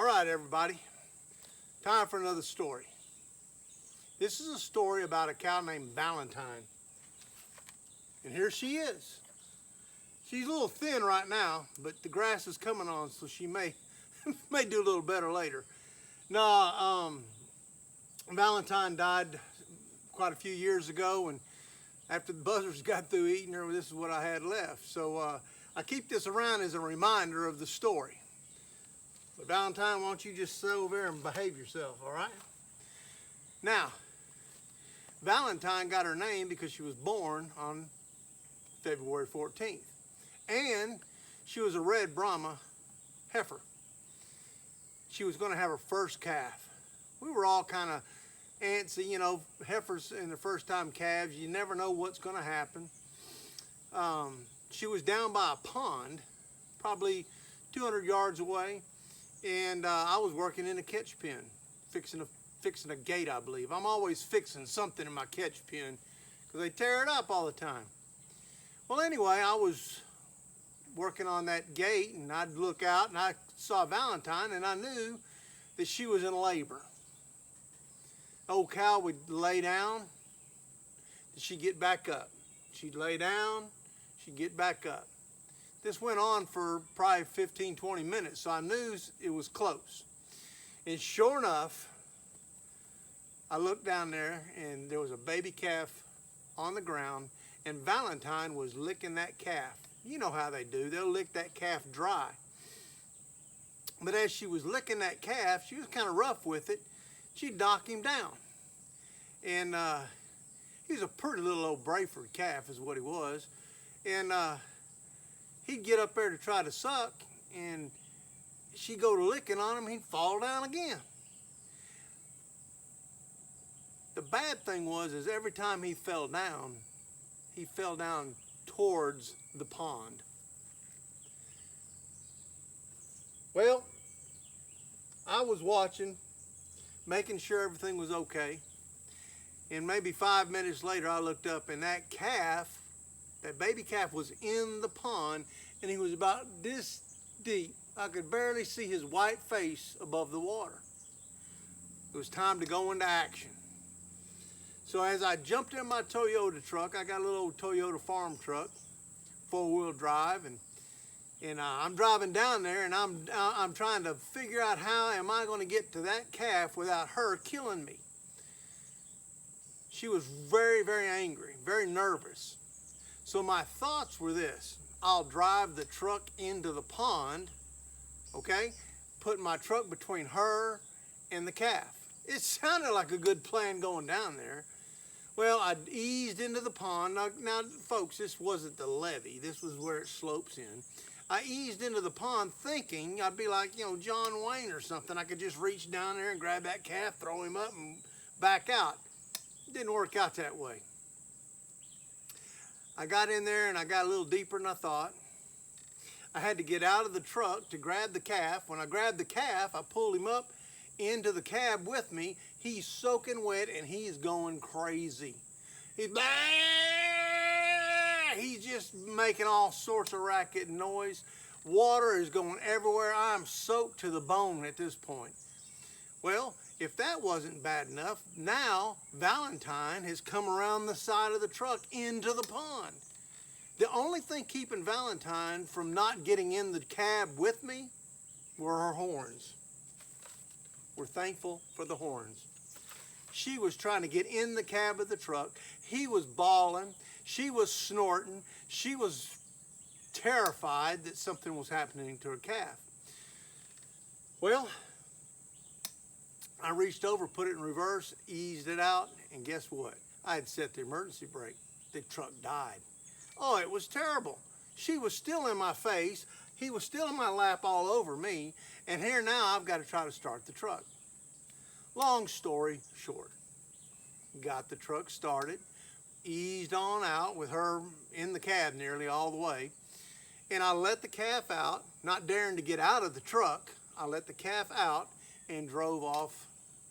right, everybody. Time for another story. This is a story about a cow named Valentine. And here she is. She's a little thin right now, but the grass is coming on, so she may do a little better later. No, Valentine died quite a few years ago, and after the buzzards got through eating her, this is what I had left. So I keep this around as a reminder of the story. But Valentine, why don't you just sit over there and behave yourself, all right? Now, Valentine got her name because she was born on February 14th. And she was a red Brahma heifer. She was going to have her first calf. We were all kind of antsy, you know, heifers in their first time calves, you never know what's going to happen. She was down by a pond, probably 200 yards away, and I was working in a catch pen, fixing a gate, I believe. I'm always fixing something in my catch pen because they tear it up all the time. Well, anyway, I was working on that gate, and I'd look out, and I saw Valentine, and I knew that she was in labor. Old cow would lay down, she'd get back up. She'd lay down, she'd get back up. This went on for probably 15, 20 minutes, so I knew it was close. And sure enough, I looked down there, and there was a baby calf on the ground, and Valentine was licking that calf. You know how they do. They'll lick that calf dry. But as she was licking that calf, she was kind of rough with it. She'd knock him down. And he was a pretty little old Brayford calf is what he was. And he'd get up there to try to suck, and she'd go to licking on him, he'd fall down again. The bad thing was is every time he fell down towards the pond. Well, I was watching, making sure everything was okay. And maybe 5 minutes later, I looked up, and that calf, that baby calf, was in the pond, and he was about this deep. I could barely see his white face above the water. It was time to go into action. So as I jumped in my Toyota truck, I got a little old Toyota farm truck, 4-wheel drive, and I'm driving down there, and I'm trying to figure out how am I going to get to that calf without her killing me. She was very, very angry, very nervous. So my thoughts were this: I'll drive the truck into the pond, okay, put my truck between her and the calf. It sounded like a good plan going down there. Well, I eased into the pond. Now, folks, this wasn't the levee. This was where it slopes in. I eased into the pond thinking I'd be like, you know, John Wayne or something. I could just reach down there and grab that calf, throw him up, and back out. It didn't work out that way. I got in there, and I got a little deeper than I thought. I had to get out of the truck to grab the calf. When I grabbed the calf, I pulled him up into the cab with me. He's soaking wet, and he's going crazy. He's just making all sorts of racket and noise. Water is going everywhere. I'm soaked to the bone at this point. Well, if that wasn't bad enough, now Valentine has come around the side of the truck into the pond. The only thing keeping Valentine from not getting in the cab with me were her horns. We're thankful for the horns. She was trying to get in the cab of the truck. He was bawling. She was snorting. She was terrified that something was happening to her calf. Well, I reached over, put it in reverse, eased it out, and guess what? I had set the emergency brake. The truck died. Oh, it was terrible. She was still in my face. He was still in my lap all over me. And here now I've got to try to start the truck. Long story short, got the truck started, eased on out with her in the cab nearly all the way. And I let the calf out, not daring to get out of the truck. I let the calf out and drove off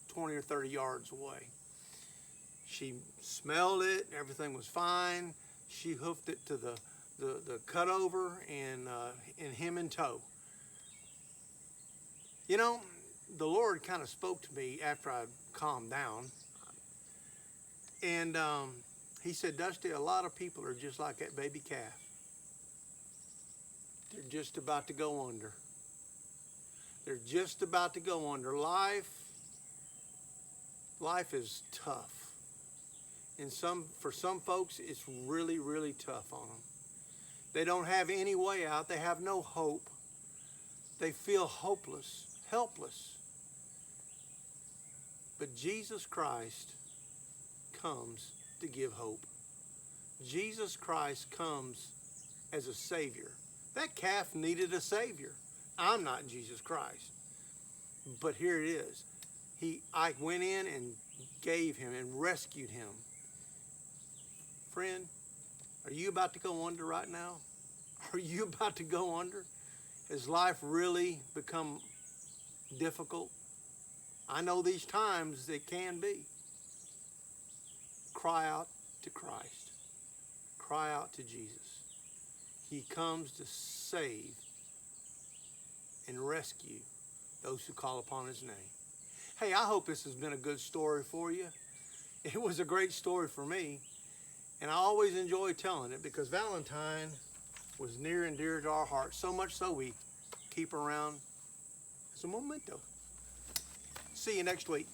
20 or 30 yards away. She smelled it, everything was fine. She hoofed it to the cutover and him in tow. You know, the Lord kind of spoke to me after I calmed down. And he said, Dusty, a lot of people are just like that baby calf. They're just about to go under. They're just about to go under. Life is tough. And for some folks, it's really, really tough on them. They don't have any way out. They have no hope. They feel hopeless, helpless. But Jesus Christ comes to give hope. Jesus Christ comes as a Savior. That calf needed a Savior. I'm not Jesus Christ. But here it is. I went in and gave him and rescued him. Friend, are you about to go under right now? Are you about to go under? Has life really become difficult? I know these times it can be. Cry out to Christ. Cry out to Jesus. He comes to save and rescue those who call upon his name. Hey, I hope this has been a good story for you. It was a great story for me. And I always enjoy telling it because Valentine was near and dear to our hearts, so much so we keep her around as a memento. See you next week.